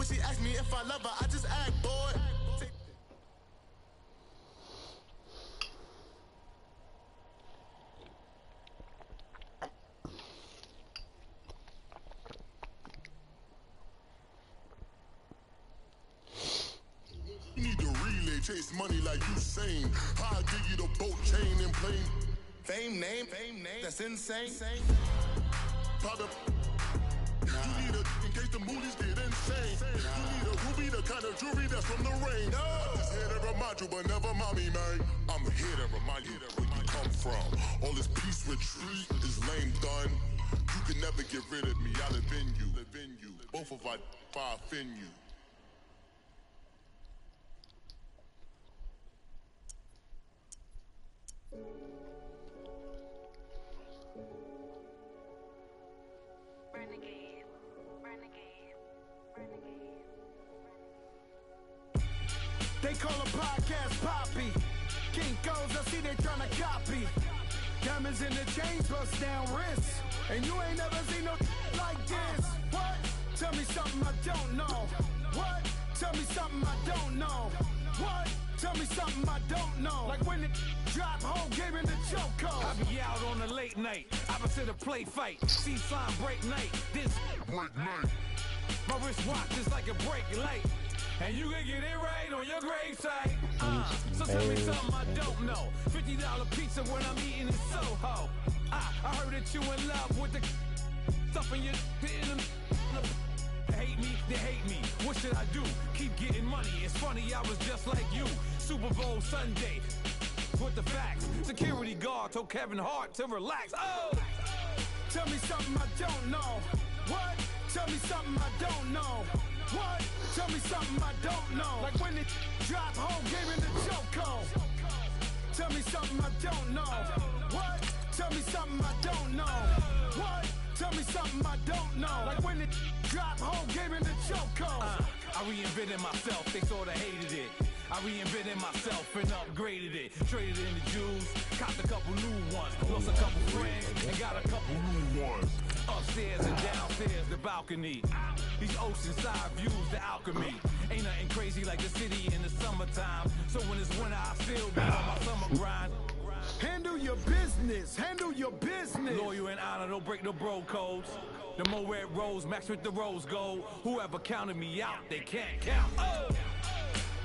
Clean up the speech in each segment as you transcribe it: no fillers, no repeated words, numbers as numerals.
when she asked me if I love her, I just act bored. You need to relay, chase money like Usain. How I give you the boat chain and plane. Fame name, that's insane. Product. You need a, in case the moolies get insane. You need a ruby, the kind of jewelry that's from the rain. I'm just here to remind you, but never mommy, man. I'm here to remind you where you come from. All this peace retreat is lame done. You can never get rid of me, I live in you. Both of us, if I offend you. They call a podcast Poppy. Kinkos, I see they tryna copy. Diamonds in the chains, bust down wrists. And you ain't never seen no like this. What? Tell me something I don't know. What? Tell me something I don't know. What? Tell me something I don't know. Like when it drop, whole game in the chokehold. I be out on a late night, opposite a play fight. See sign break night, this break night. My wristwatch is like a break light. And you can get it right on your gravesite. So tell me something I don't know. $50 pizza when I'm eating in Soho. I heard that you in love with the stuff in your hitting them. They hate me. What should I do? Keep getting money. It's funny, I was just like you. Super Bowl Sunday. With the facts. Security guard told Kevin Hart to relax. Oh! Tell me something I don't know. What? Tell me something I don't know. What? Tell me something I don't know. Like when it drop, whole game in the chokehold. Tell me something I don't know. What? Tell me something I don't know. What? Tell me something I don't know. Like when it drop, whole game in the chokehold. I reinvented myself, they sorta hated it. I reinvented myself and upgraded it. Traded in the Jews, copped a couple new ones. Lost a couple friends and got a couple new ones. Upstairs and downstairs, the balcony. These oceanside views, the alchemy. Ain't nothing crazy like the city in the summertime. So when it's winter, I still be on my summer grind. Handle your business, handle your business. Loyal and honor, don't break no bro codes. The more red rose, match with the rose gold. Whoever counted me out, they can't count. Oh!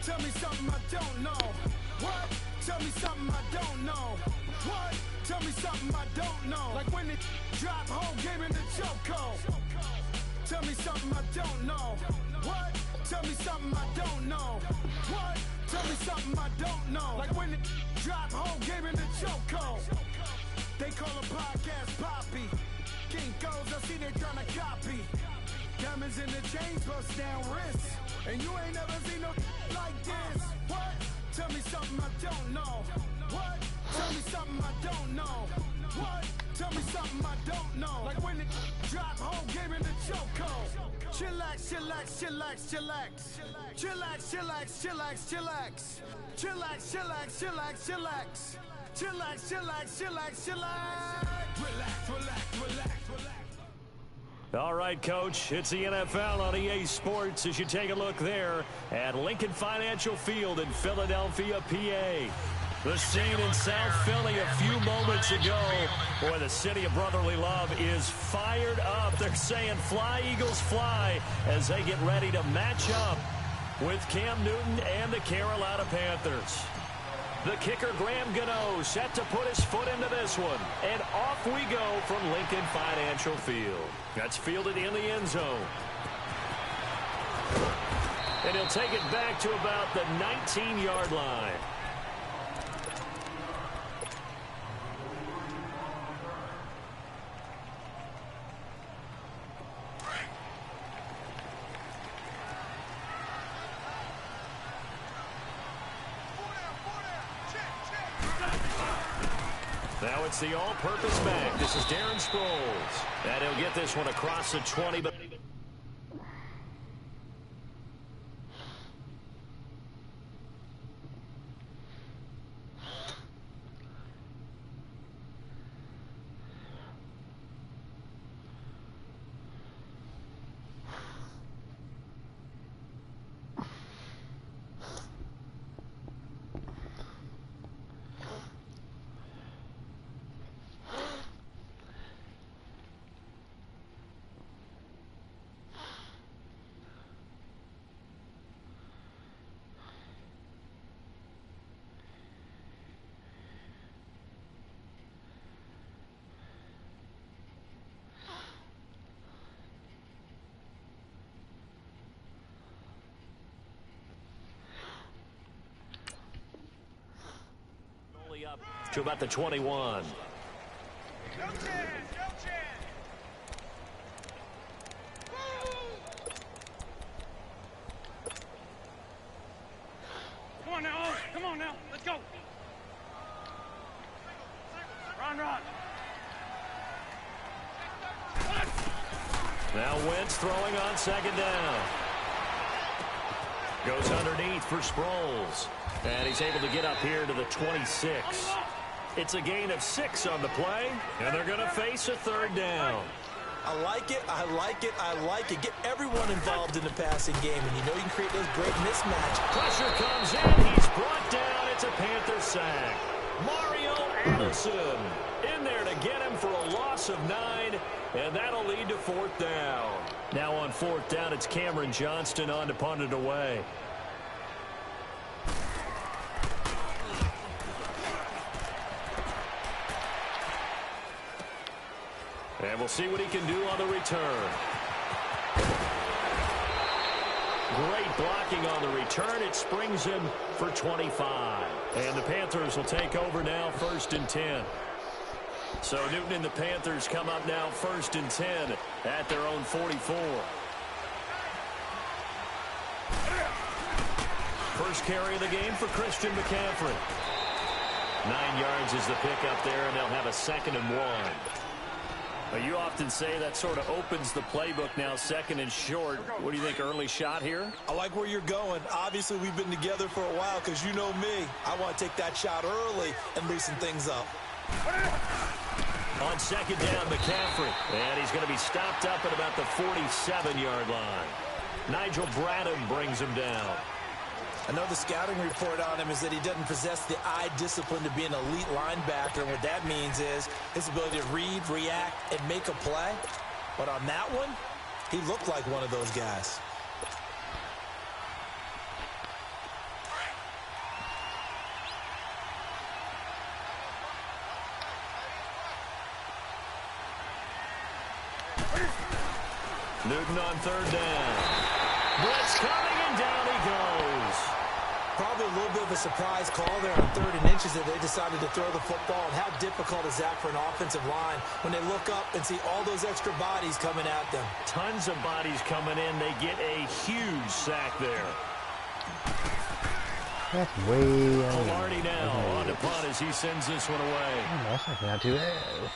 Tell me something I don't know. What? Tell me something I don't know. What? Tell me something I don't know. Like when it drop, whole game in the chokehold. Tell me something I don't know. What? Tell me something I don't know. What? Tell me something I don't know. Like when it drop, whole game in the chokehold. They call a podcast Poppy. Kinkos, I see they tryna copy. Diamonds in the chains, bust down wrists. And you ain't never seen no like this. What? Tell me something I don't know. What? Tell me something I don't know. What? Tell me something I don't know. Like when it drop, whole game in the chokehold. Chillax, chillax, chillax, chillax. Chillax, chillax, chillax, chillax. Chillax, chillax, chillax, chillax. Chillax, chillax, chillax, chillax. Relax, relax, relax, relax. All right, Coach, it's the NFL on EA Sports as you take a look there at Lincoln Financial Field in Philadelphia, PA. The scene in South Philly a few moments ago. Boy, the city of brotherly love is fired up. They're saying fly, Eagles, fly as they get ready to match up with Cam Newton and the Carolina Panthers. The kicker, Graham Gano, set to put his foot into this one. And off we go from Lincoln Financial Field. That's fielded in the end zone. And he'll take it back to about the 19-yard line. Now it's the all-purpose back. This is Darren Sproles. And he'll get this one across the 20, but to about the 21. Come on now, let's go. Run. Now Wentz throwing on second down. Goes underneath for Sproles. And he's able to get up here to the 26. It's a gain of 6 on the play, and they're going to face a third down. I like it. Get everyone involved in the passing game, and you know you can create those great mismatch. Pressure comes in. He's brought down. It's a Panther sack. Mario Addison in there to get him for a loss of 9, and that'll lead to 4th down. Now on 4th down, it's Cameron Johnston on to punt it away. And we'll see what he can do on the return. Great blocking on the return. It springs him for 25. And the Panthers will take over now, 1st and 10. So Newton and the Panthers come up now 1st and 10 at their own 44. First carry of the game for Christian McCaffrey. 9 yards is the pickup there, and they'll have a 2nd and 1. You often say that sort of opens the playbook now, 2nd and short. What do you think, early shot here? I like where you're going. Obviously, we've been together for a while because you know me. I want to take that shot early and loosen things up. On 2nd down, McCaffrey. And he's going to be stopped up at about the 47-yard line. Nigel Bradham brings him down. I know the scouting report on him is that he doesn't possess the eye discipline to be an elite linebacker. And what that means is his ability to read, react, and make a play. But on that one, he looked like one of those guys. Newton on 3rd down. Blitz coming, and down he goes. Probably a little bit of a surprise call there on 3rd and inches that they decided to throw the football. And how difficult is that for an offensive line when they look up and see all those extra bodies coming at them? Tons of bodies coming in. They get a huge sack there. That's way out. Polardi now on the punt as he sends this one away. That's not too bad.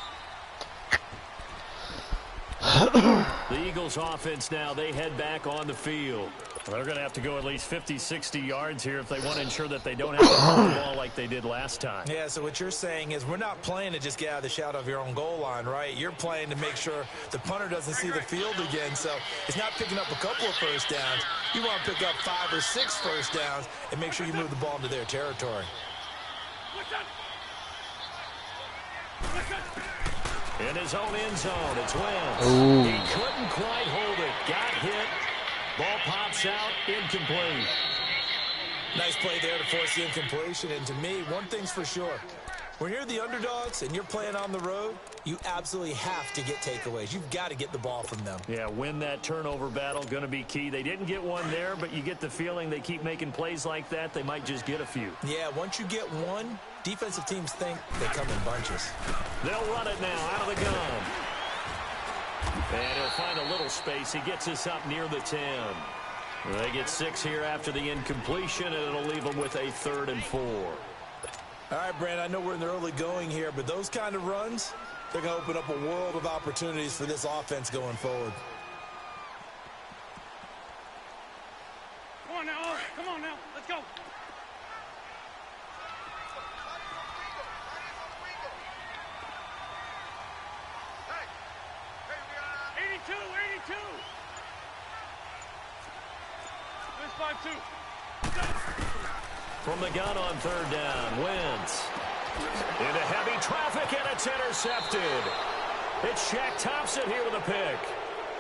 The Eagles offense now, they head back on the field. Well, they're going to have to go at least 50, 60 yards here if they want to ensure that they don't have to punt the ball like they did last time. Yeah, so what you're saying is we're not playing to just get out of the shadow of your own goal line, right? You're playing to make sure the punter doesn't see the field again. So it's not picking up a couple of first downs. You want to pick up 5 or 6 first downs and make sure you move the ball into their territory. In his own end zone, it's Wentz. Ooh. He couldn't quite hold it. Got hit. Ball pops out, incomplete. Nice play there to force the incompletion. And to me, one thing's for sure. When you're the underdogs and you're playing on the road, you absolutely have to get takeaways. You've got to get the ball from them. Yeah, win that turnover battle, going to be key. They didn't get one there, but you get the feeling they keep making plays like that, they might just get a few. Yeah, once you get one, defensive teams think they come in bunches. They'll run it now out of the gun. And he'll find a little space. He gets us up near the 10. They get 6 here after the incompletion, and it'll leave them with a 3rd and 4. All right, Brand, I know we're in the early going here, but those kind of runs, they're going to open up a world of opportunities for this offense going forward. Come on now, let's go. Hey, 82. There's 5-2. From the gun on 3rd down, Wentz. Into heavy traffic, and it's intercepted. It's Shaq Thompson here with a pick.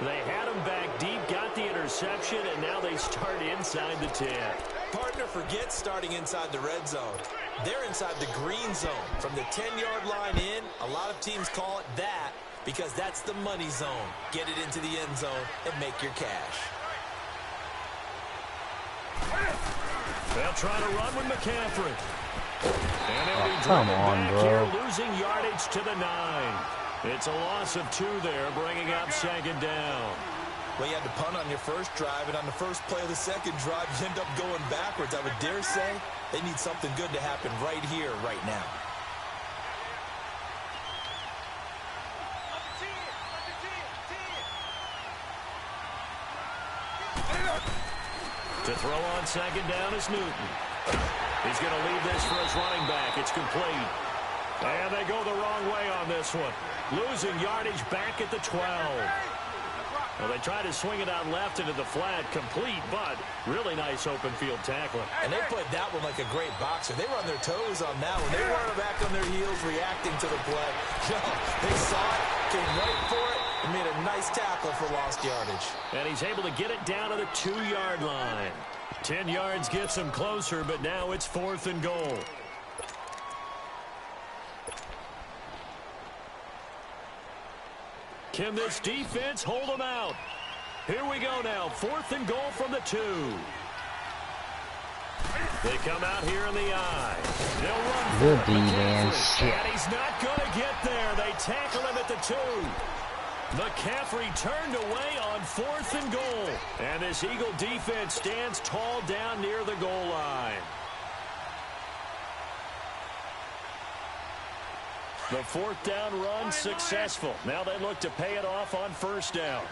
They had him back deep, got the interception, and now they start inside the 10. Partner, forget starting inside the red zone. They're inside the green zone. From the 10-yard line in, a lot of teams call it that because that's the money zone. Get it into the end zone and make your cash. They'll try to run with McCaffrey. And he'll be Come driven on, back bro. here, losing yardage to the 9. It's a loss of 2 there, bringing up second down. Well, you had to punt on your first drive, and on the first play of the second drive, you end up going backwards. I would dare say they need something good to happen right here, right now. To throw on second down is Newton. He's going to leave this for his running back. It's complete. And they go the wrong way on this one. Losing yardage back at the 12. Well, they try to swing it out left into the flat. Complete, but really nice open field tackling. And they played that one like a great boxer. They were on their toes on that one. They weren't back on their heels reacting to the play. No, they saw it, came right for it, and made a nice tackle for lost yardage. And he's able to get it down to the 2-yard line. 10 yards gets him closer, but now it's 4th and goal. Can this defense hold them out? Here we go now. 4th and goal from the 2. They come out here in the I. They'll run Good for defense. And he's not going to get there. They tackle him at the 2. McCaffrey turned away on 4th and goal. And this Eagle defense stands tall down near the goal line. The 4th down run successful. Now they look to pay it off on 1st down.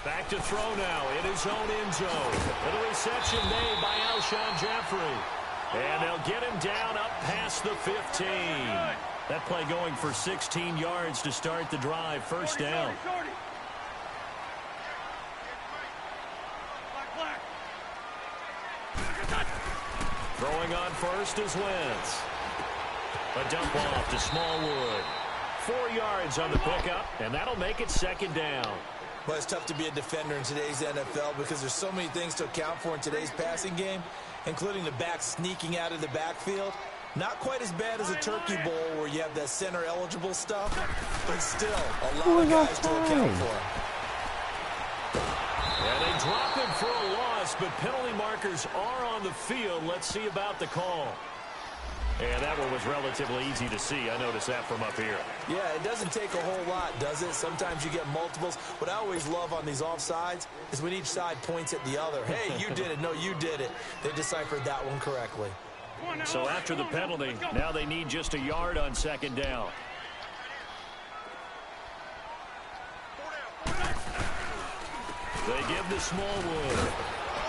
Back to throw now in his own end zone. And a reception made by Alshon Jeffrey. And they'll get him down up past the 15. That play going for 16 yards to start the drive. 1st down. Throwing on 1st is Wentz. A dump off to Smallwood. 4 yards on the pickup, and that'll make it 2nd down. Well, it's tough to be a defender in today's NFL because there's so many things to account for in today's passing game, including the back sneaking out of the backfield. Not quite as bad as a turkey bowl where you have that center-eligible stuff, but still a lot of guys to account for. And they drop him for a loss, but penalty markers are on the field. Let's see about the call. And that one was relatively easy to see. I noticed that from up here. Yeah, it doesn't take a whole lot, does it? Sometimes you get multiples. What I always love on these offsides is when each side points at the other. Hey, you did it. No, you did it. They deciphered that one correctly. So after the penalty, now they need just a yard on 2nd down. They give to Smallwood.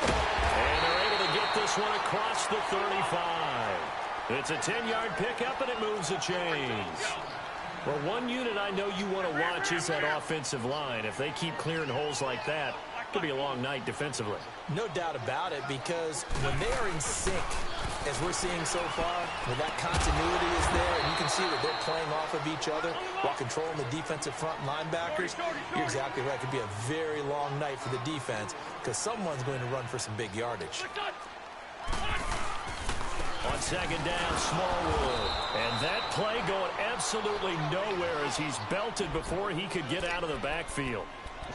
And they're able to get this one across the 35. It's a 10-yard pickup, and it moves the chains. Well, one unit I know you want to watch is that offensive line. If they keep clearing holes like that, it could be a long night defensively. No doubt about it, because when they are in sync, as we're seeing so far, when that continuity is there, and you can see that they're playing off of each other while controlling the defensive front linebackers, you're exactly right. It could be a very long night for the defense because someone's going to run for some big yardage. On 2nd down, Smallwood. And that play going absolutely nowhere as he's belted before he could get out of the backfield.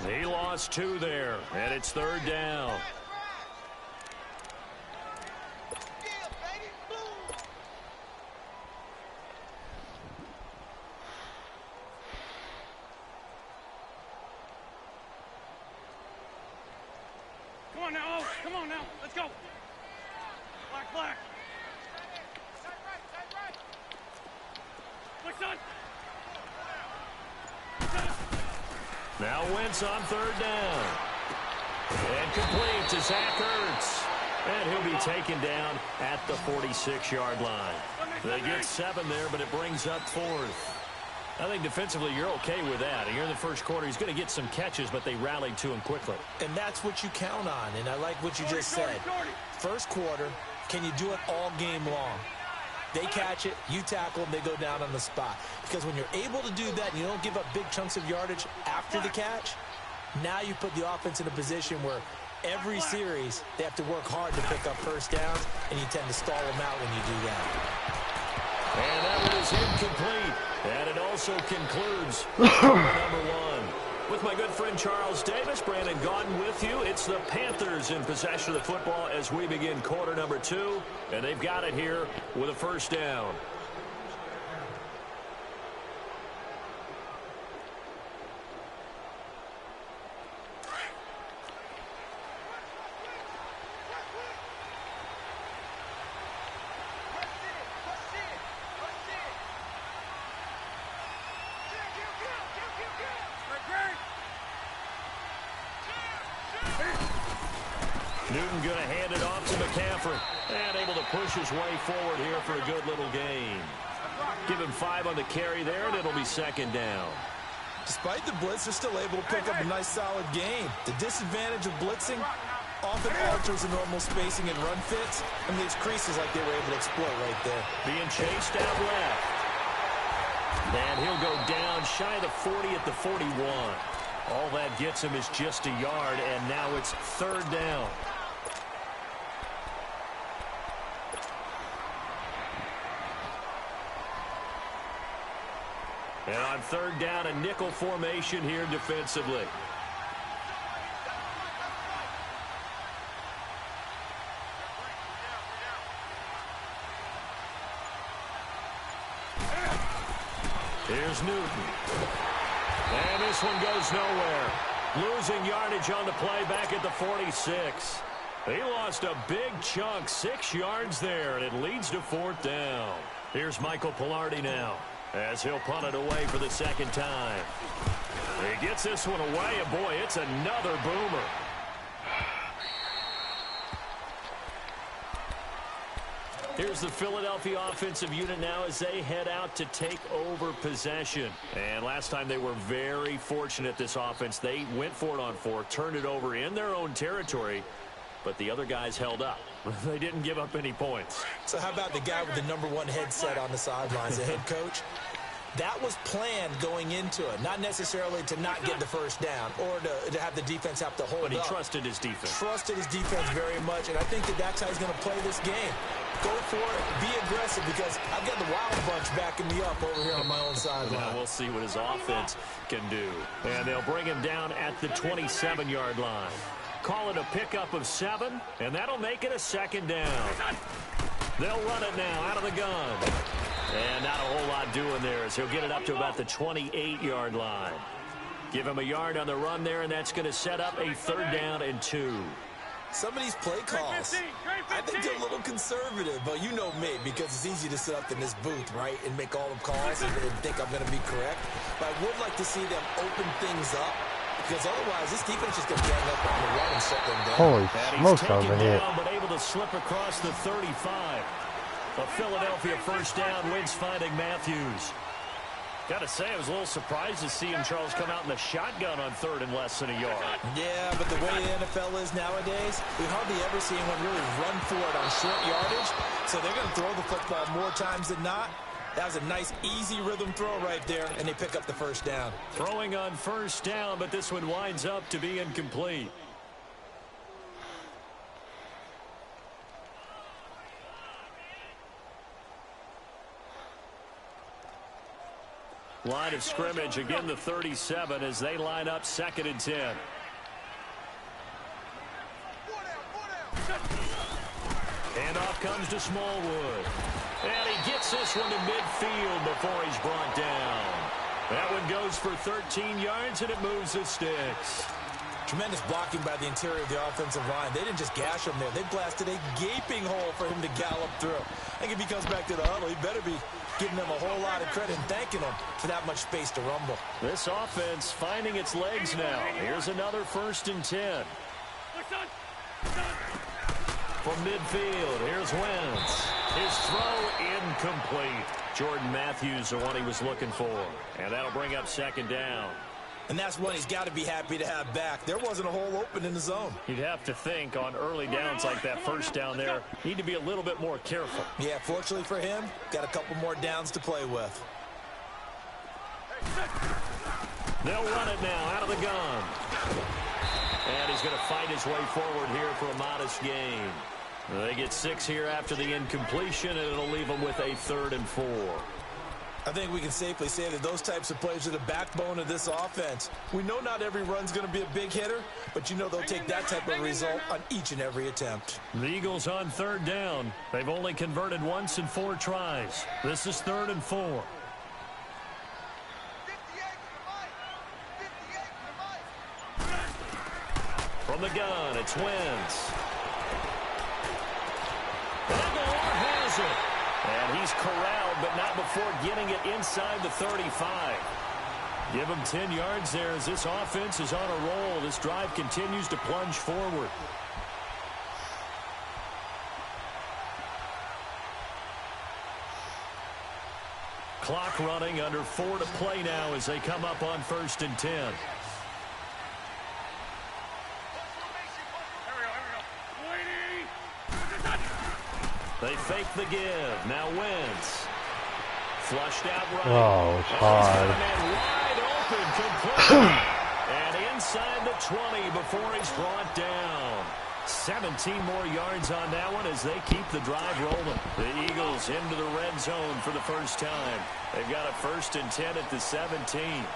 He lost 2 there, and it's 3rd down. Come on now, oh, come on now, let's go. Black, black. Now Wentz on 3rd down. And complete to Zach Ertz. And he'll be taken down at the 46-yard line. They get 7 there, but it brings up 4th. I think defensively you're okay with that. Here in the first quarter, he's going to get some catches, but they rallied to him quickly. And that's what you count on, and I like what you just said. First quarter, can you do it all game long? They catch it, you tackle them, they go down on the spot. Because when you're able to do that and you don't give up big chunks of yardage after the catch, now you put the offense in a position where every series they have to work hard to pick up first downs, and you tend to stall them out when you do that. And that one is incomplete. And it also concludes number 1. With my good friend Charles Davis, Brandon Gaudin with you. It's the Panthers in possession of the football as we begin quarter number 2. And they've got it here with a first down. Newton going to hand it off to McCaffrey. And able to push his way forward here for a good little gain. Give him 5 on the carry there, and it'll be second down. Despite the blitz, they're still able to pick up a nice, solid gain. The disadvantage of blitzing often alters the normal spacing and run fits and leaves creases like they were able to exploit right there. Being chased out left. And he'll go down shy of the 40 at the 41. All that gets him is just a yard, and now it's third down. And on third down, a nickel formation here defensively. Here's Newton. And this one goes nowhere. Losing yardage on the play back at the 46. He lost a big chunk, 6 yards there, and it leads to fourth down. Here's Michael Pilardi now, as he'll punt it away for the second time. He gets this one away, and boy, it's another boomer. Here's the Philadelphia offensive unit now as they head out to take over possession. And last time they were very fortunate, this offense. They went for it on 4, turned it over in their own territory, but the other guys held up. They didn't give up any points. So how about the guy with the #1 headset on the sidelines, the head coach? That was planned going into it, not necessarily to not get the first down or to have the defense have to hold up. But he trusted his defense. Trusted his defense very much, and I think that that's how he's going to play this game. Go for it, be aggressive, because I've got the Wild Bunch backing me up over here on my own sideline. Now we'll see what his offense can do. And they'll bring him down at the 27-yard line. Call it a pickup of 7, and that'll make it a second down. They'll run it now out of the gun. And not a whole lot doing there as he'll get it up to about the 28-yard line. Give him a yard on the run there, and that's going to set up a third down and 2. Some of these play calls, I think they're a little conservative, but you know me, because it's easy to sit up in this booth, right, and make all the calls and think I'm going to be correct. But I would like to see them open things up, because otherwise this defense is going to gang up on the run and shut them down. Holy smokes over here. But able to slip across the 35. A Philadelphia first down wins finding Matthews. Got to say, I was a little surprised to see him, Charles, come out in the shotgun on 3rd and less than a yard. Yeah, but the way the NFL is nowadays, we hardly ever see anyone really run for it on short yardage. So they're going to throw the football more times than not. That was a nice, easy rhythm throw right there, and they pick up the first down. Throwing on first down, but this one winds up to be incomplete. Line of scrimmage, again the 37 as they line up 2nd and 10. Handoff comes to Smallwood. And he gets this one to midfield before he's brought down. That one goes for 13 yards, and it moves the sticks. Tremendous blocking by the interior of the offensive line. They didn't just gash him there. They blasted a gaping hole for him to gallop through. I think if he comes back to the huddle, he better be giving them a whole lot of credit and thanking them for that much space to rumble. This offense finding its legs now. Here's another 1st and 10. From midfield, here's Wentz. His throw incomplete. Jordan Matthews, the one he was looking for. And that'll bring up 2nd down. And that's one he's got to be happy to have back. There wasn't a hole open in the zone. You'd have to think on early downs like that first down there, need to be a little bit more careful. Yeah, fortunately for him, got a couple more downs to play with. They'll run it now out of the gun. And he's going to fight his way forward here for a modest gain. They get 6 here after the incompletion, and it'll leave them with a 3rd and 4. I think we can safely say that those types of plays are the backbone of this offense. We know not every run's going to be a big hitter, but you know they'll take that type of result on each and every attempt. The Eagles on third down. They've only converted once in 4 tries. This is 3rd and 4. From the gun, it's Wentz. Aguilar has it. And he's corralled, but not before getting it inside the 35. Give him 10 yards there as this offense is on a roll. This drive continues to plunge forward. Clock running, under 4 to play now as they come up on 1st and 10. They fake the give. Now Wentz. Flushed out right. Oh, it's hard. Wide open, complete. And inside the 20 before he's brought down. 17 more yards on that one as they keep the drive rolling. The Eagles into the red zone for the first time. They've got a 1st and 10 at the 17.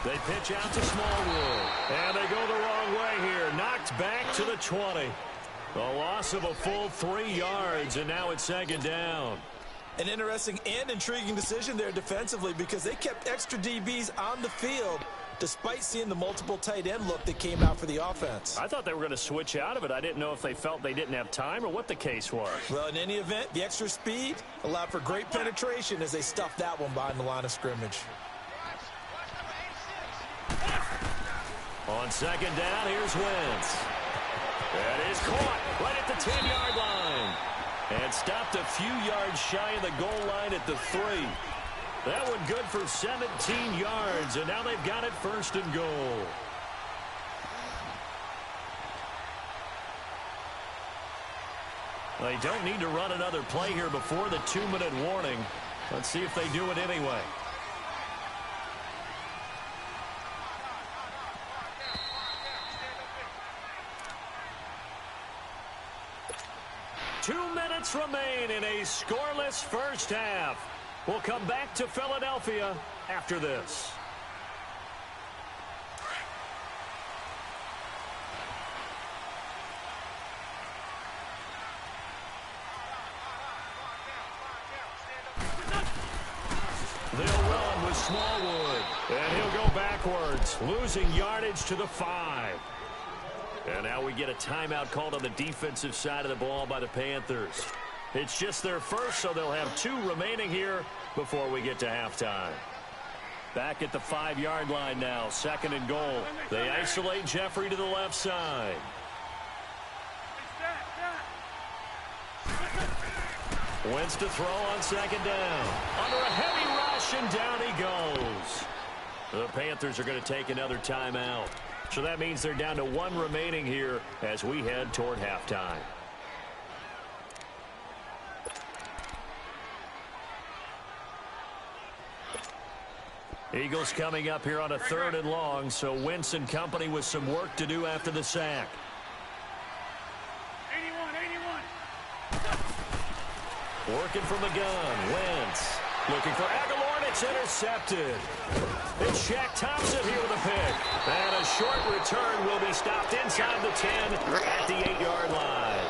They pitch out to Smallwood. And they go the wrong way here. Knocked back to the 20. A loss of a full 3 yards, and now it's 2nd down. An interesting and intriguing decision there defensively because they kept extra DBs on the field despite seeing the multiple tight end look that came out for the offense. I thought they were going to switch out of it. I didn't know if they felt they didn't have time or what the case was. Well, in any event, the extra speed allowed for great penetration as they stuffed that one behind the line of scrimmage. On 2nd down, here's Wentz. That is caught right at the 10-yard line. And stopped a few yards shy of the goal line at the 3. That one good for 17 yards, and now they've got it 1st and goal. They don't need to run another play here before the 2-minute warning. Let's see if they do it anyway. Two minutes remain in a scoreless first half. We'll come back to Philadelphia after this. They'll run with Smallwood, and he'll go backwards, losing yardage to the 5. And now we get a timeout called on the defensive side of the ball by the Panthers. It's just their first, so they'll have 2 remaining here before we get to halftime. Back at the 5-yard line now, 2nd and goal. They isolate Jeffrey to the left side. Wentz to throw on 2nd down. Under a heavy rush, and down he goes. The Panthers are going to take another timeout. So that means they're down to 1 remaining here as we head toward halftime. Eagles coming up here on a 3rd and long, so Wentz and company with some work to do after the sack. 81. Working from the gun, Wentz. Looking for Aguilar, and it's intercepted. It's Shaq Thompson here with a pick. And a short return will be stopped inside the 10 at the 8-yard line.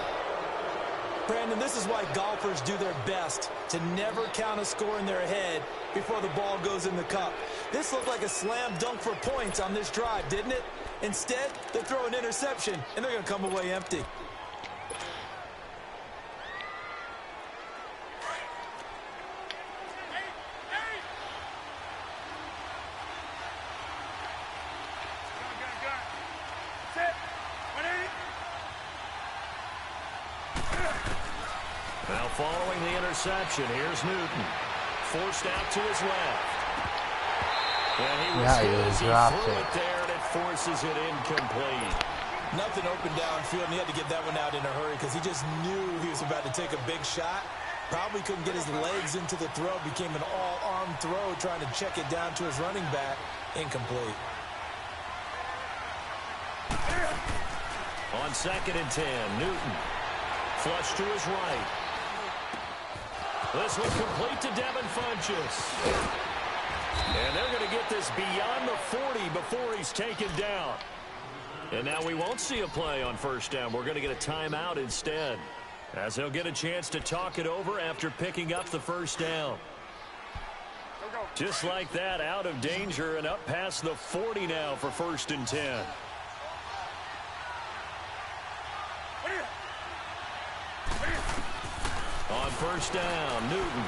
Brandon, this is why golfers do their best to never count a score in their head before the ball goes in the cup. This looked like a slam dunk for points on this drive, didn't it? Instead, they throw an interception, and they're going to come away empty. Now following the interception, here's Newton. Forced out to his left. And he dropped threw it. it there, and it forces it incomplete. Nothing open downfield, and he had to get that one out in a hurry because he just knew he was about to take a big shot. Probably couldn't get his legs into the throw. Became an all-arm throw trying to check it down to his running back. Incomplete. On 2nd and 10, Newton. Flush to his right. This one complete to Devin Funchess. And they're going to get this beyond the 40 before he's taken down. And now we won't see a play on first down. We're going to get a timeout instead, as he'll get a chance to talk it over after picking up the first down. Just like that, out of danger and up past the 40 now for 1st and 10. On first down, Newton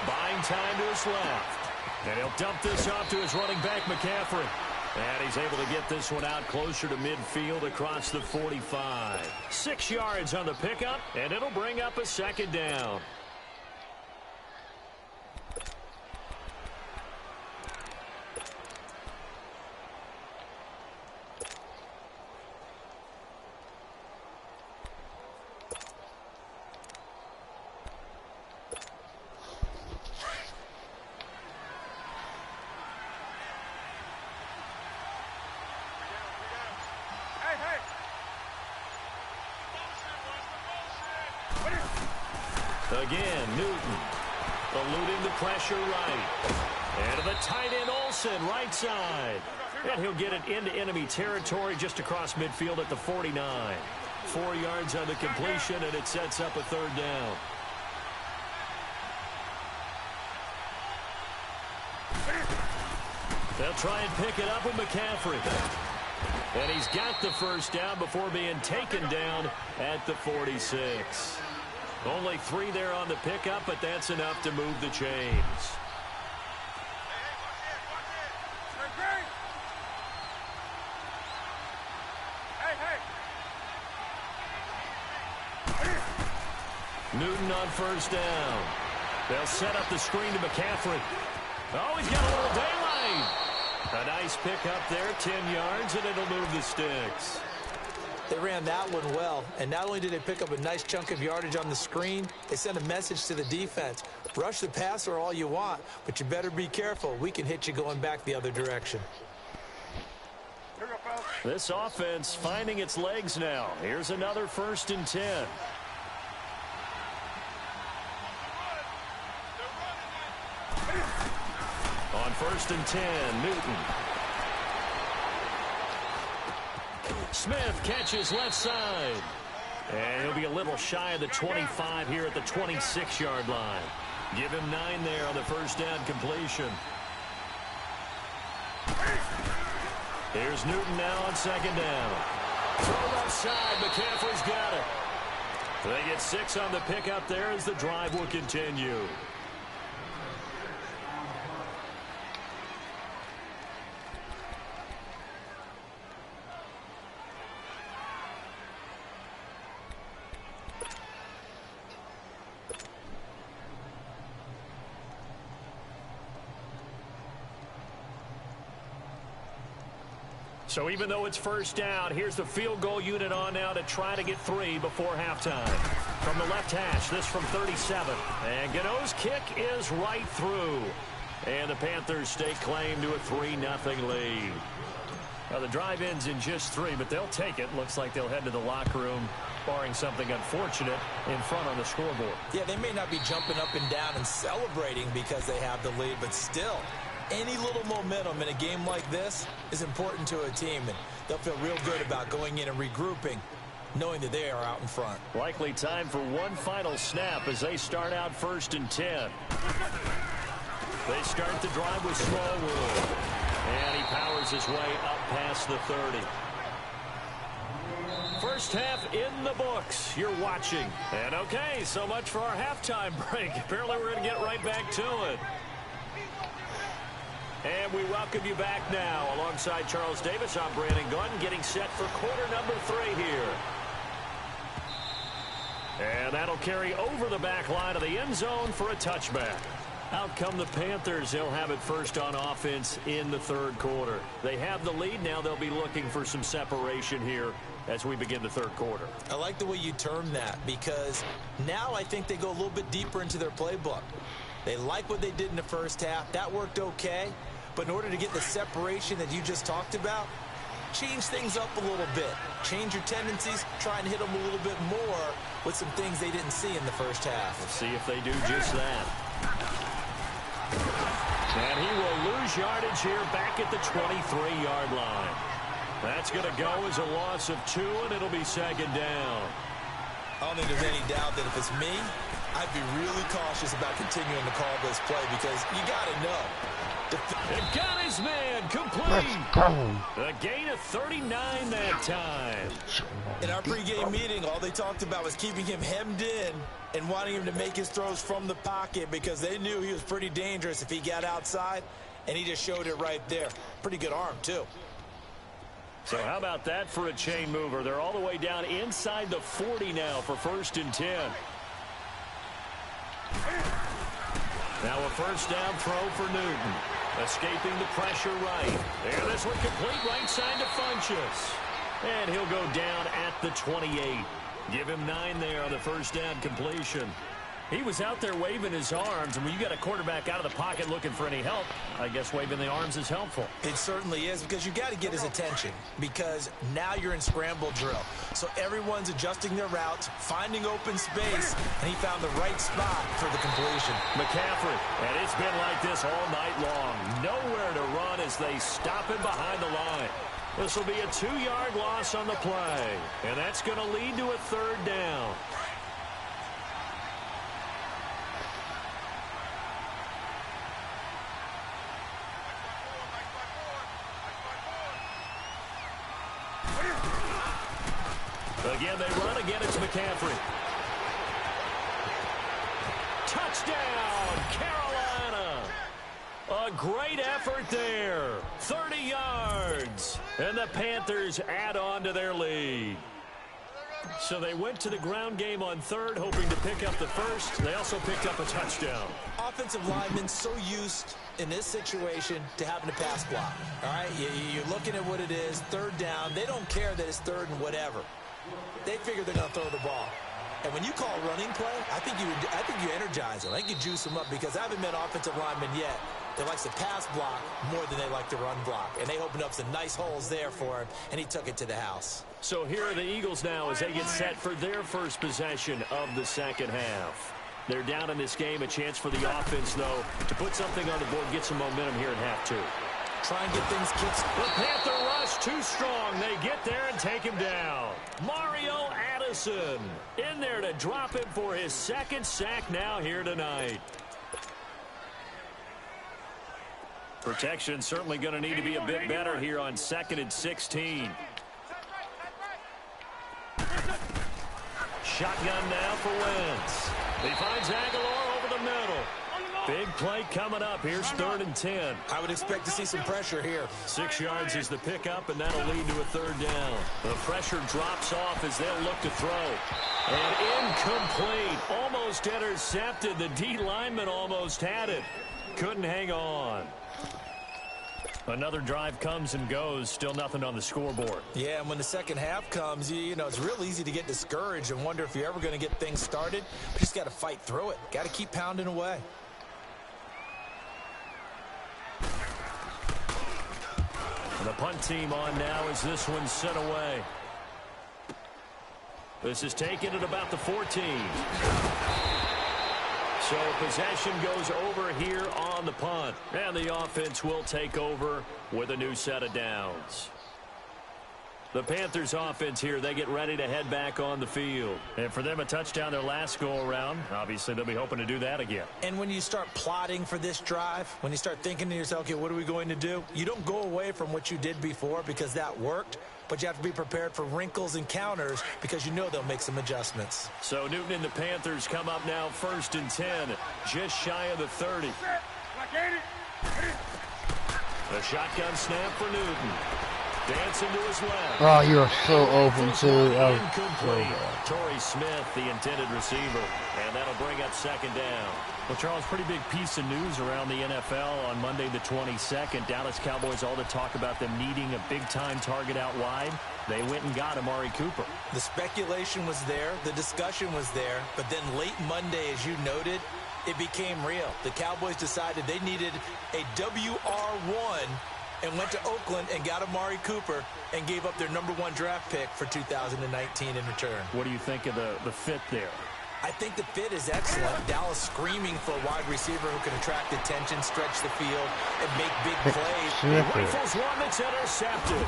buying time to his left. And he'll dump this off to his running back, McCaffrey. And he's able to get this one out closer to midfield across the 45. 6 yards on the pickup, and it'll bring up a 2nd down. Again, Newton eluding the pressure right. And to the tight end, Olsen, right side. And he'll get it into enemy territory just across midfield at the 49. 4 yards on the completion, and it sets up a 3rd down. They'll try and pick it up with McCaffrey. And he's got the first down before being taken down at the 46. Only 3 there on the pickup, but that's enough to move the chains. Newton on first down. They'll set up the screen to McCaffrey. Oh, he's got a little daylight. A nice pickup there, 10 yards, and it'll move the sticks. They ran that one well, and not only did they pick up a nice chunk of yardage on the screen, they sent a message to the defense. Rush the passer all you want, but you better be careful. We can hit you going back the other direction. This offense finding its legs now. Here's another 1st and 10. On 1st and 10, Newton. Smith catches left side. And he'll be a little shy of the 25 here at the 26-yard line. Give him 9 there on the first down completion. Here's Newton now on 2nd down. Throw left side. McCaffrey's got it. They get 6 on the pickup there as the drive will continue. So even though it's first down, here's the field goal unit on now to try to get 3 before halftime. From the left hash, this from 37. And Gano's kick is right through. And the Panthers stake claim to a 3-0 lead. Now the drive ends in just 3, but they'll take it. Looks like they'll head to the locker room, barring something unfortunate, in front on the scoreboard. Yeah, they may not be jumping up and down and celebrating because they have the lead, but still, any little momentum in a game like this is important to a team, and they'll feel real good about going in and regrouping, knowing that they are out in front. Likely time for one final snap as they start out 1st and 10. They start the drive with Smallwood, and he powers his way up past the 30. First half in the books. You're watching. And okay, so much for our halftime break. Apparently we're going to get right back to it. And we welcome you back now. Alongside Charles Davis, I'm Brandon Gunn, getting set for quarter number 3 here. And that'll carry over the back line of the end zone for a touchback. Out come the Panthers. They'll have it first on offense in the 3rd quarter. They have the lead. Now they'll be looking for some separation here as we begin the 3rd quarter. I like the way you term that, because now I think they go a little bit deeper into their playbook. They like what they did in the first half. That worked okay. But in order to get the separation that you just talked about, change things up a little bit. Change your tendencies, try and hit them a little bit more with some things they didn't see in the first half. Let's see if they do just that. And he will lose yardage here back at the 23-yard line. That's going to go as a loss of 2, and it'll be second down. I don't think there's any doubt that if it's me, I'd be really cautious about continuing to call this play because you got to know. It got his man complete. A gain of 39 that time. In our pregame meeting, all they talked about was keeping him hemmed in and wanting him to make his throws from the pocket because they knew he was pretty dangerous if he got outside, and he just showed it right there. Pretty good arm, too. So how about that for a chain mover? They're all the way down inside the 40 now for 1st and 10. Now a first down throw for Newton. Escaping the pressure right. And this one complete right side to Funchess. And he'll go down at the 28. Give him 9 there on the first down completion. He was out there waving his arms, and when you got a quarterback out of the pocket looking for any help, I guess waving the arms is helpful. It certainly is, because you got to get his attention, because now you're in scramble drill. So everyone's adjusting their routes, finding open space, and he found the right spot for the completion. McCaffrey, and it's been like this all night long. Nowhere to run as they stop him behind the line. This will be a 2-yard loss on the play, and that's going to lead to a 3rd down. Again, they run. Again, it's McCaffrey. Touchdown, Carolina. A great effort there. 30 yards. And the Panthers add on to their lead. So they went to the ground game on 3rd, hoping to pick up the 1st. They also picked up a touchdown. Offensive linemen so used in this situation to having to pass block. All right, you're looking at what it is, 3rd down. They don't care that it's 3rd and whatever. They figure they're going to throw the ball. And when you call running play, I think you energize them. I think you juice them up, because I haven't met offensive linemen yet that likes to pass block more than they like to run block. And they opened up some nice holes there for him, and he took it to the house. So here are the Eagles now as they get set for their first possession of the second half. They're down in this game. A chance for the offense, though, to put something on the board, get some momentum here in half 2. Try and get things kicked. The Panther rush too strong. They get there and take him down. Mario Addison in there to drop him for his 2nd sack now here tonight. Protection certainly going to need to be a bit better here on 2nd and 16. Shotgun now for Wentz. He finds Aguilar over the middle. Big play coming up. Here's 3rd and 10. I would expect to see some pressure here. 6 yards is the pickup, and that'll lead to a 3rd down. The pressure drops off as they'll look to throw. And incomplete. Almost intercepted. The D lineman almost had it. Couldn't hang on. Another drive comes and goes. Still nothing on the scoreboard. Yeah, and when the second half comes, you know, it's real easy to get discouraged and wonder if you're ever going to get things started. You just got to fight through it. Got to keep pounding away. The punt team on now as this one's sent away. This is taken at about the 14. So possession goes over here on the punt. And the offense will take over with a new set of downs. The Panthers offense here, they get ready to head back on the field. And for them, a touchdown their last go-around. Obviously, they'll be hoping to do that again. And when you start plotting for this drive, when you start thinking to yourself, okay, what are we going to do? You don't go away from what you did before because that worked, but you have to be prepared for wrinkles and counters because you know they'll make some adjustments. So Newton and the Panthers come up now 1st and 10, just shy of the 30. The shotgun snap for Newton. Dancing to his left. Oh, you are so open, too. Incomplete. Torrey Smith, the intended receiver. And that'll bring up 2nd down. Well, Charles, pretty big piece of news around the NFL on Monday the 22nd. Dallas Cowboys, all the talk about them needing a big-time target out wide. They went and got Amari Cooper. The speculation was there. The discussion was there. But then late Monday, as you noted, it became real. The Cowboys decided they needed a WR1, and went to Oakland and got Amari Cooper and gave up their #1 draft pick for 2019 in return. What do you think of the fit there? I think the fit is excellent. Dallas screaming for a wide receiver who can attract attention, stretch the field, and make big plays. He rifles one that's intercepted.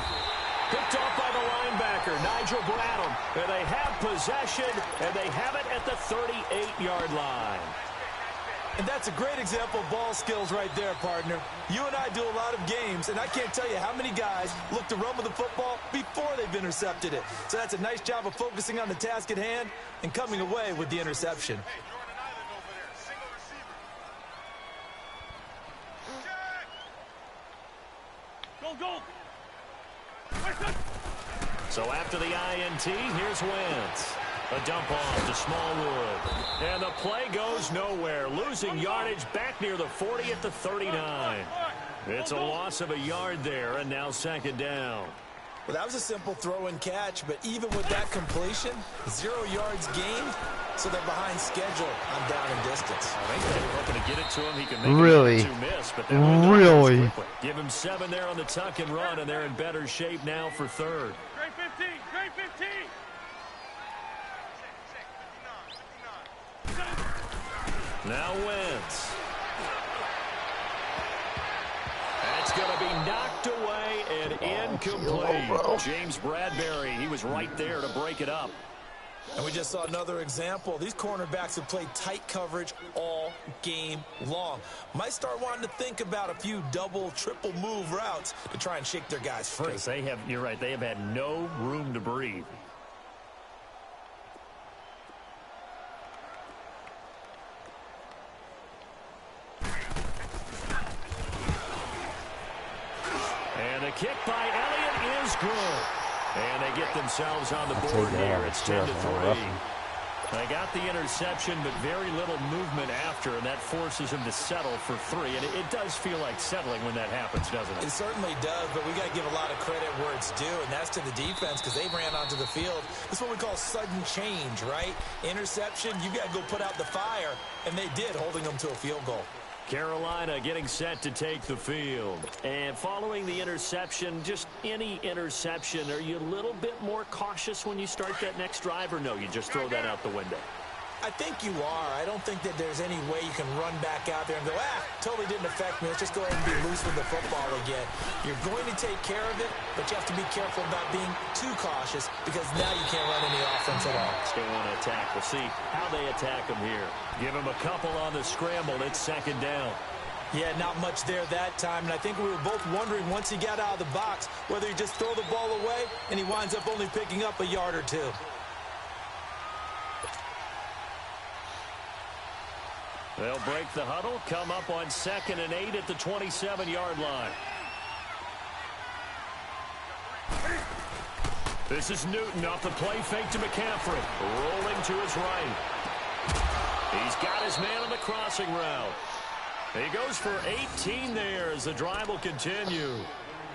Picked off by the linebacker, Nigel Bradham. And they have possession, and they have it at the 38-yard line. And that's a great example of ball skills right there, partner. You and I do a lot of games, and I can't tell you how many guys look to run with the football before they've intercepted it. So that's a nice job of focusing on the task at hand and coming away with the interception. Go. So after the INT, here's Wentz. A dump off to Smallwood. And the play goes nowhere. Losing yardage back near the 40 at the 39. It's a loss of a yard there, and now second down. Well, that was a simple throw and catch, but even with that completion, 0 yards gained, so they're behind schedule on down and distance. I think they were hoping to get it to him. He can make it 2 miss, but that really? Give him 7 there on the tuck and run, and they're in better shape now for third. Great 15, great 15. Now Wentz. That's going to be knocked away and incomplete. James Bradbury, he was right there to break it up. And we just saw another example. These cornerbacks have played tight coverage all game long. Might start wanting to think about a few double, triple move routes to try and shake their guys free. Because they have, you're right, they have had no room to breathe. And the kick by Elliott is good. And they get themselves on the board here. It's 10-3. They got the interception, but very little movement after, and that forces him to settle for 3. And it does feel like settling when that happens, doesn't it? It certainly does, but we got to give a lot of credit where it's due, and that's to the defense because they ran onto the field. This is what we call sudden change, right? Interception, you got to go put out the fire, and they did, holding them to a field goal. Carolina getting set to take the field. And following the interception, just any interception, are you a little bit more cautious when you start that next drive, or no, you just throw that out the window? I think you are. I don't think that there's any way you can run back out there and go, totally didn't affect me. Let's just go ahead and be loose with the football again. You're going to take care of it, but you have to be careful about being too cautious because now you can't run any offense at all. Still want to attack. We'll see how they attack them here. Give him a couple on the scramble. It's second down. Yeah, not much there that time, and I think we were both wondering once he got out of the box whether he just throw the ball away and he winds up only picking up a yard or 2. They'll break the huddle, come up on 2nd and 8 at the 27-yard line. This is Newton off the play fake to McCaffrey. Rolling to his right. He's got his man on the crossing route. He goes for 18 there as the drive will continue.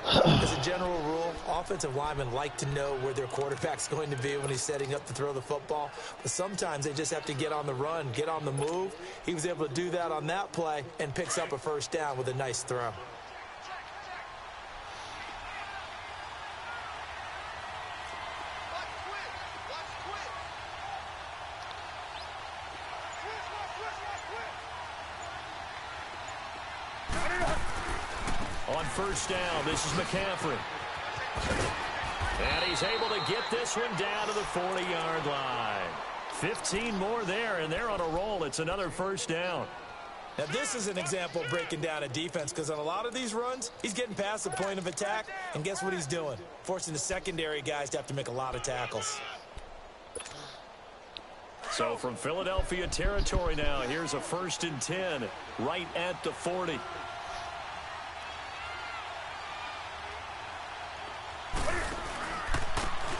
As a general rule, offensive linemen like to know where their quarterback's going to be when he's setting up to throw the football. But sometimes they just have to get on the run, get on the move. He was able to do that on that play and picks up a first down with a nice throw. On first down, this is McCaffrey. And he's able to get this one down to the 40-yard line. 15 more there, and they're on a roll. It's another first down. Now, this is an example of breaking down a defense because on a lot of these runs, he's getting past the point of attack, and guess what he's doing? Forcing the secondary guys to have to make a lot of tackles. So from Philadelphia territory now, here's a 1st and 10 right at the 40.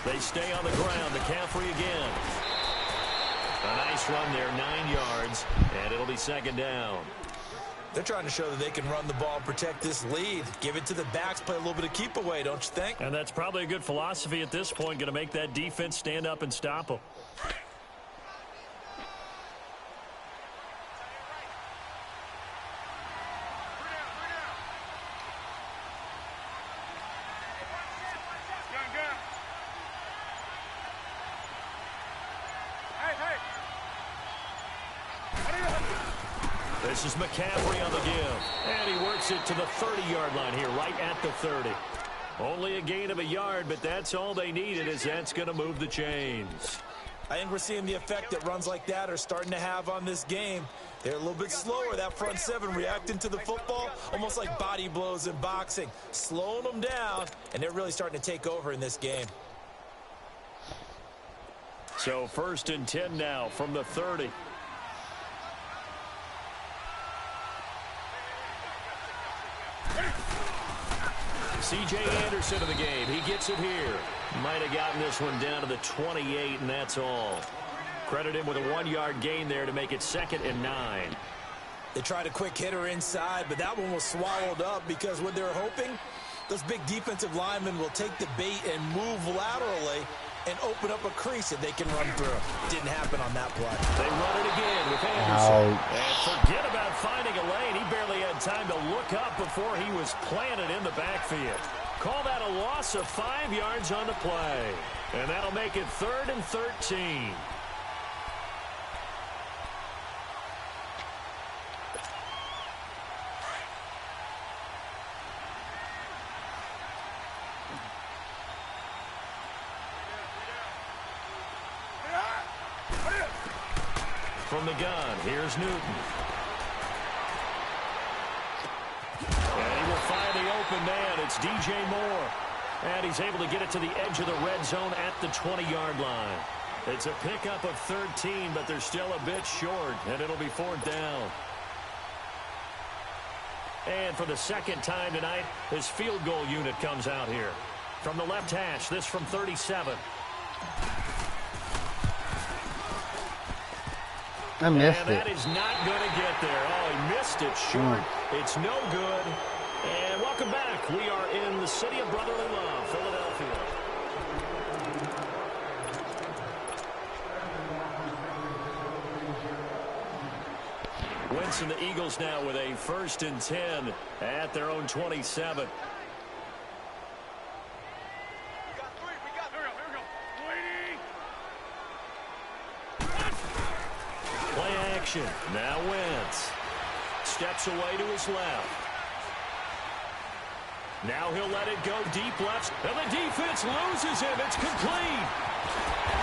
They stay on the ground. McCaffrey again. A nice run there, 9 yards, and it'll be second down. They're trying to show that they can run the ball and protect this lead. Give it to the backs, play a little bit of keep away, don't you think? And that's probably a good philosophy at this point, going to make that defense stand up and stop them. This is McCaffrey on the give. And he works it to the 30-yard line here, right at the 30. Only a gain of a yard, but that's all they needed, as that's going to move the chains. I think we're seeing the effect that runs like that are starting to have on this game. They're a little bit slower, that front seven, reacting to the football, almost like body blows in boxing, slowing them down, and they're really starting to take over in this game. So 1st and 10 now from the 30. C.J. Anderson in the game. He gets it here. Might have gotten this one down to the 28, and that's all. Credit him with a 1-yard gain there to make it 2nd and 9. They tried a quick hitter inside, but that one was swallowed up because what they're hoping, those big defensive linemen will take the bait and move laterally and open up a crease that they can run through. Didn't happen on that play. They run it again with Anderson. And forget about finding a lane. He barely had time to look up before he was planted in the backfield. Call that a loss of 5 yards on the play. And that'll make it 3rd and 13. From the gun, here's Newton. And he will find the open man. It's DJ Moore. And he's able to get it to the edge of the red zone at the 20-yard line. It's a pickup of 13, but they're still a bit short, and it'll be 4th down. And for the 2nd time tonight, his field goal unit comes out here. From the left hash, this from 37. I missed it. And that is not going to get there. Oh, he missed it short. It's no good. And welcome back. We are in the city of brotherly love, Philadelphia. Wentz and the Eagles now with a 1st and 10 at their own 27. Now Wentz steps away to his left. Now he'll let it go deep left, and the defense loses him. It's complete.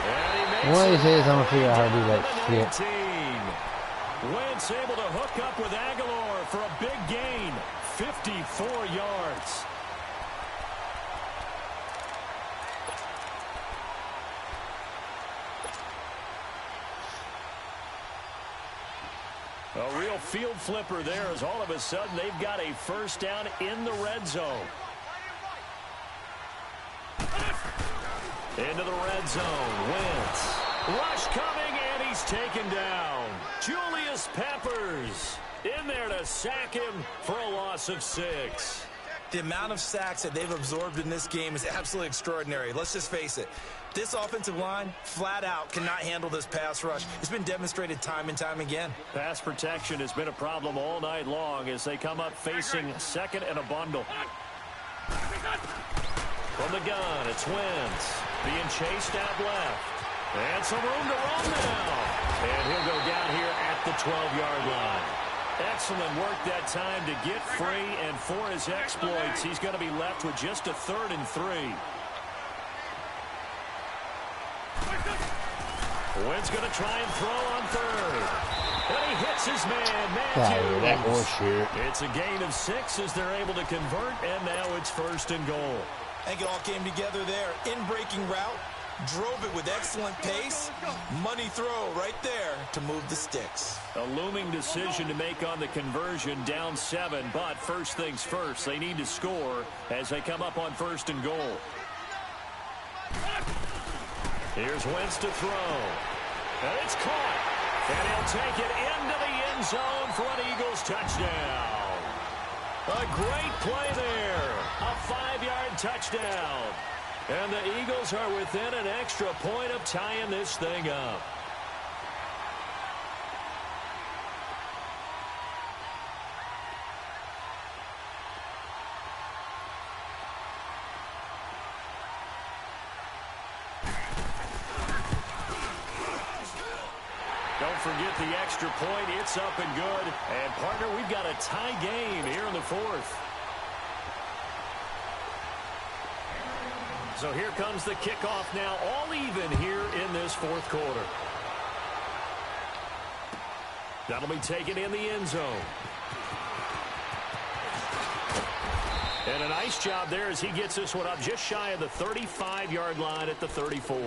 And he makes One of these days I'm gonna figure out how to do that shit. Wentz able to hook up with Aguilar for a big gain, 54 yards. A real field flipper there, as all of a sudden they've got a 1st down in the red zone. Into the red zone. Wentz. Rush coming, and he's taken down. Julius Peppers in there to sack him for a loss of 6. The amount of sacks that they've absorbed in this game is absolutely extraordinary. Let's just face it. This offensive line, flat out, cannot handle this pass rush. It's been demonstrated time and time again. Pass protection has been a problem all night long as they come up facing 2nd and a bundle. From the gun, it's Wentz being chased out left. And some room to run now. And he'll go down here at the 12-yard line. Excellent work that time to get free, and for his exploits, he's going to be left with just a 3rd and 3. Wentz going to try and throw on 3rd. And he hits his man, Matthews. That bullshit. It's a gain of 6 as they're able to convert, and now it's 1st and goal. I think it all came together there. In-breaking route, drove it with excellent pace. Money throw right there to move the sticks. A looming decision to make on the conversion, down 7, but first things first, they need to score as they come up on 1st and goal. Here's Wentz to throw. And it's caught. And he'll take it into the end zone for an Eagles touchdown. A great play there. A 5-yard touchdown. And the Eagles are within an extra point of tying this thing up. Don't forget the extra point. It's up and good. And, partner, we've got a tie game here in the fourth. So here comes the kickoff now, all even here in this fourth quarter. That'll be taken in the end zone. And a nice job there as he gets this one up just shy of the 35-yard line at the 34.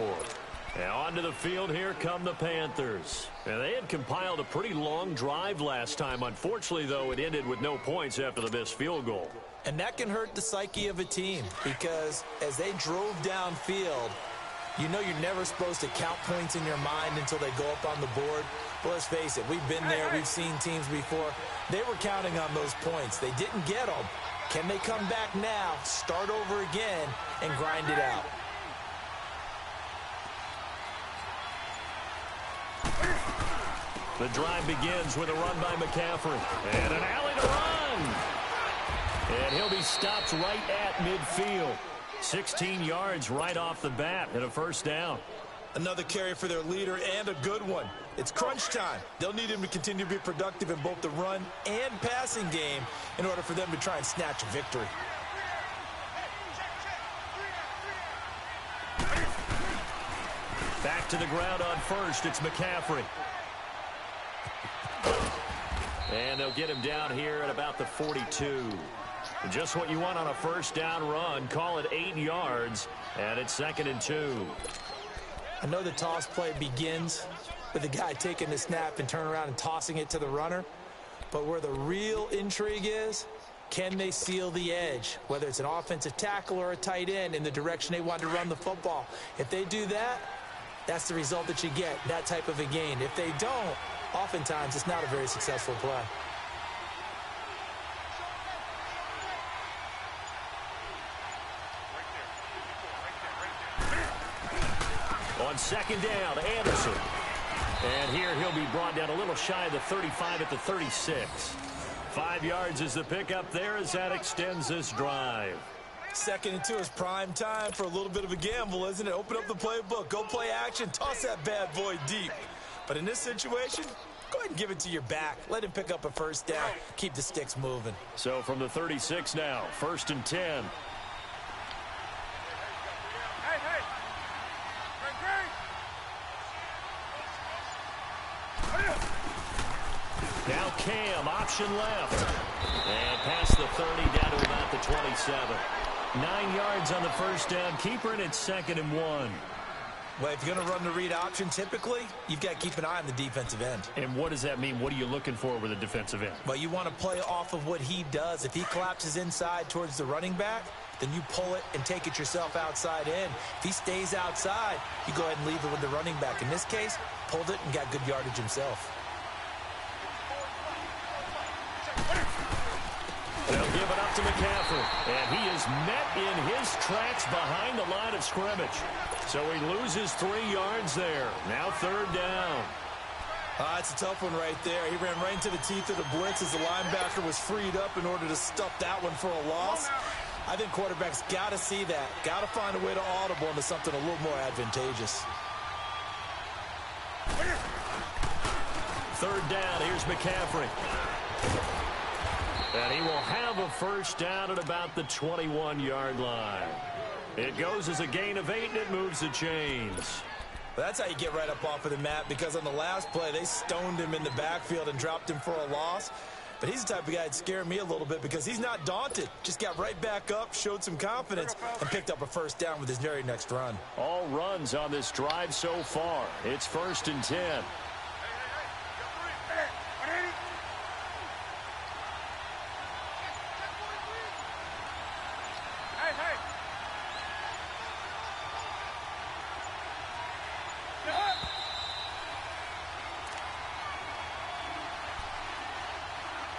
Now onto the field, here come the Panthers. And they had compiled a pretty long drive last time. Unfortunately, though, it ended with no points after the missed field goal. And that can hurt the psyche of a team because as they drove downfield, you know you're never supposed to count points in your mind until they go up on the board. But let's face it, we've been there. We've seen teams before. They were counting on those points. They didn't get them. Can they come back now, start over again, and grind it out? The drive begins with a run by McCaffrey. And an alley to run. And he'll be stopped right at midfield. 16 yards right off the bat and a first down. Another carry for their leader and a good one. It's crunch time. They'll need him to continue to be productive in both the run and passing game in order for them to try and snatch a victory. Back to the ground on first. It's McCaffrey. And they'll get him down here at about the 42. Just what you want on a first down run. Call it 8 yards. And it's 2nd and 2. I know the toss play begins with the guy taking the snap and turning around and tossing it to the runner. But where the real intrigue is, can they seal the edge? Whether it's an offensive tackle or a tight end in the direction they want to run the football. If they do that, that's the result that you get, that type of a gain. If they don't, oftentimes it's not a very successful play. On 2nd down, Anderson. And here he'll be brought down a little shy of the 35 at the 36. 5 yards is the pickup there as that extends this drive. 2nd and 2 is prime time for a little bit of a gamble, isn't it? Open up the playbook, go play action, toss that bad boy deep. But in this situation, go ahead and give it to your back. Let him pick up a first down, keep the sticks moving. So from the 36 now, 1st and 10. Now Cam, option left. And past the 30, down to about the 27. 9 yards on the first down. Keeper, and it's 2nd and 1. Well, if you're going to run the read option, typically, you've got to keep an eye on the defensive end. And what does that mean? What are you looking for with a defensive end? Well, you want to play off of what he does. If he collapses inside towards the running back, then you pull it and take it yourself outside in. If he stays outside, you go ahead and leave it with the running back. In this case, pulled it and got good yardage himself. They'll give it up to McCaffrey. And he is met in his tracks behind the line of scrimmage. So he loses 3 yards there. Now 3rd down. It's a tough one right there. He ran right into the teeth of the blitz as the linebacker was freed up in order to stuff that one for a loss. I think quarterbacks got to see that. Got to find a way to audible into something a little more advantageous. 3rd down. Here's McCaffrey. And he will have a first down at about the 21-yard line. It goes as a gain of 8, and it moves the chains. Well, that's how you get right up off of the mat, because on the last play, they stoned him in the backfield and dropped him for a loss. But he's the type of guy that scared me a little bit because he's not daunted. Just got right back up, showed some confidence, and picked up a first down with his very next run. All runs on this drive so far. It's 1st and 10.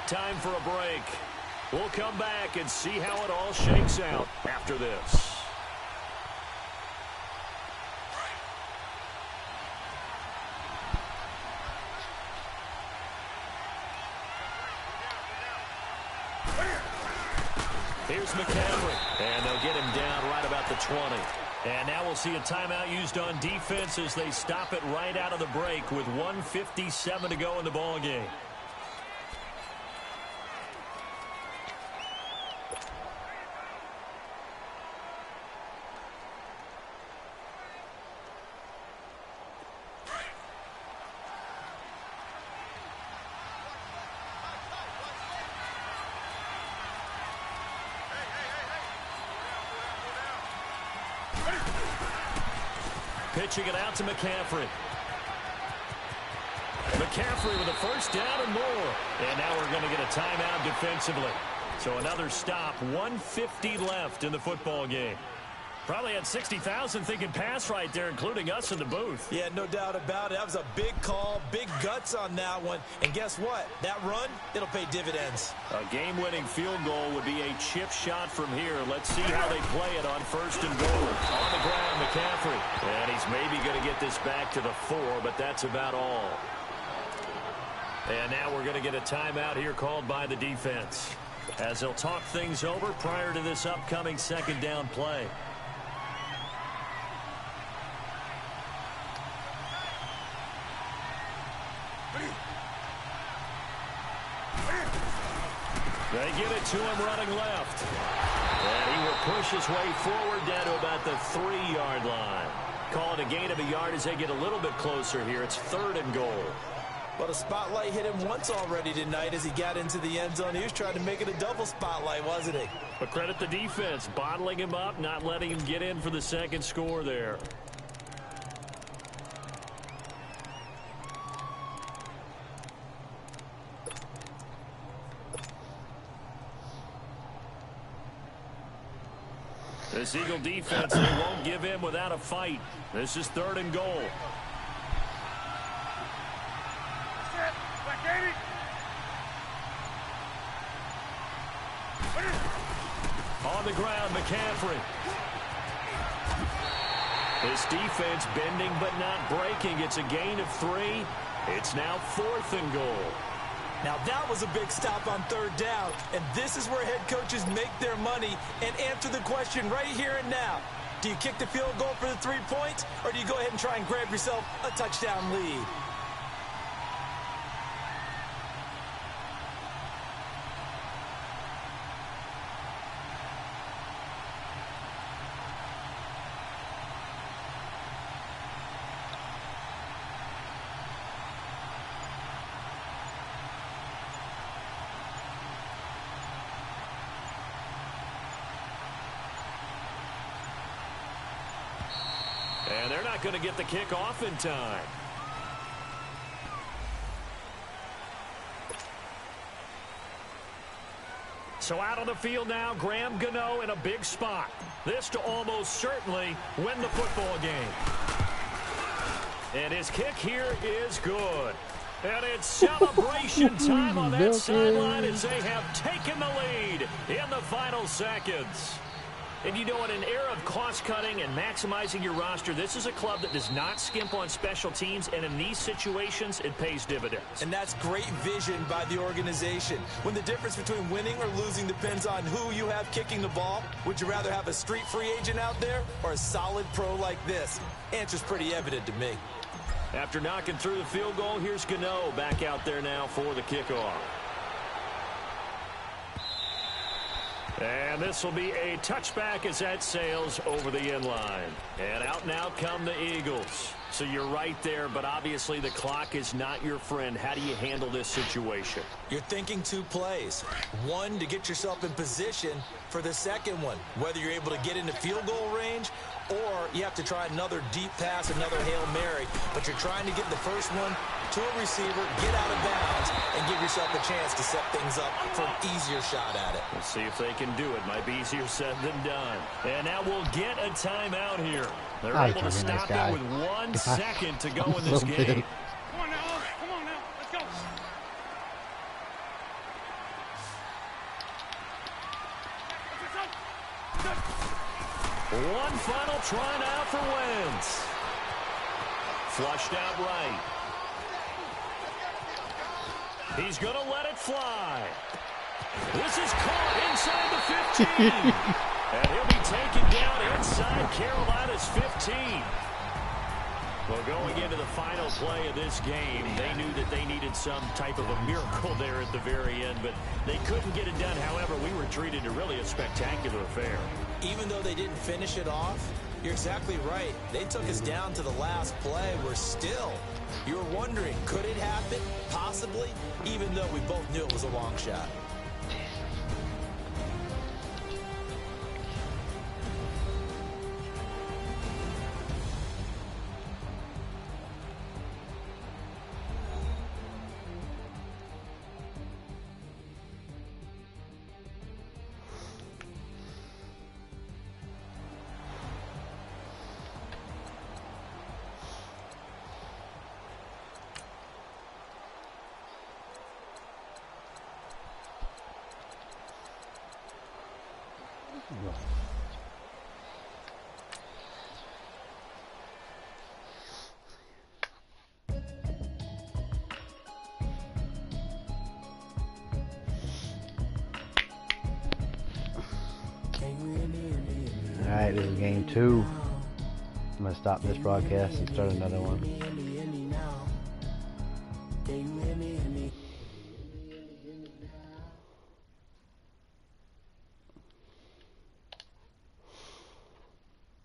Time for a break. We'll come back and see how it all shakes out after this. Here's McCaffrey, and they'll get him down right about the 20. And now we'll see a timeout used on defense as they stop it right out of the break with 1:57 to go in the ball game. Pitching it out to McCaffrey. McCaffrey with a first down and more. And now we're going to get a timeout defensively. So another stop, 1:50 left in the football game. Probably had 60,000 thinking pass right there, including us in the booth. Yeah, no doubt about it. That was a big call, big guts on that one. And guess what? That run, it'll pay dividends. A game-winning field goal would be a chip shot from here. Let's see how they play it on 1st and goal. On the ground, McCaffrey. And he's maybe going to get this back to the 4, but that's about all. And now we're going to get a timeout here called by the defense, as they'll talk things over prior to this upcoming second down play. They give it to him running left. And he will push his way forward down to about the 3-yard line. Call it a gain of a yard as they get a little bit closer here. It's 3rd and goal. Well, the spotlight hit him once already tonight as he got into the end zone. He was trying to make it a double spotlight, wasn't he? But credit the defense, bottling him up, not letting him get in for the second score there. This Eagle defense, they won't give in without a fight. This is 3rd and goal. On the ground, McCaffrey. This defense bending but not breaking. It's a gain of 3. It's now 4th and goal. Now that was a big stop on 3rd down, and this is where head coaches make their money and answer the question right here and now. Do you kick the field goal for the 3 points, or do you go ahead and try and grab yourself a touchdown lead? And they're not going to get the kick off in time. So out on the field now, Graham Gano in a big spot. This to almost certainly win the football game. And his kick here is good. And it's celebration time on that sideline as they have taken the lead in the final seconds. And you know, in an era of cost-cutting and maximizing your roster, this is a club that does not skimp on special teams, and in these situations, it pays dividends. And that's great vision by the organization. When the difference between winning or losing depends on who you have kicking the ball, would you rather have a street free agent out there or a solid pro like this? Answer's pretty evident to me. After knocking through the field goal, here's Gano back out there now for the kickoff. And this will be a touchback as that sails over the end line. And out come the Eagles. So you're right there, but obviously the clock is not your friend. How do you handle this situation? You're thinking 2 plays. One, to get yourself in position for the second one, whether you're able to get into field goal range or you have to try another deep pass, another Hail Mary. But you're trying to get the first one to a receiver, get out of bounds, and give yourself a chance to set things up for an easier shot at it. We'll see if they can do it. Might be easier said than done. And now we'll get a timeout here. They're able to stop it with 1 second to go in this game. Come on now, let's go. One final try now for Wentz. Flushed out right. He's going to let it fly. This is caught inside the 15. And he'll be taken down inside Carolina's 15. Well, going into the final play of this game, they knew that they needed some type of a miracle there at the very end, but they couldn't get it done. However, we were treated to really a spectacular affair. Even though they didn't finish it off, you're exactly right. They took us down to the last play. We're still, you were wondering, could it happen? Possibly, even though we both knew it was a long shot. Alright, this is game 2. I'm going to stop this broadcast and start another one.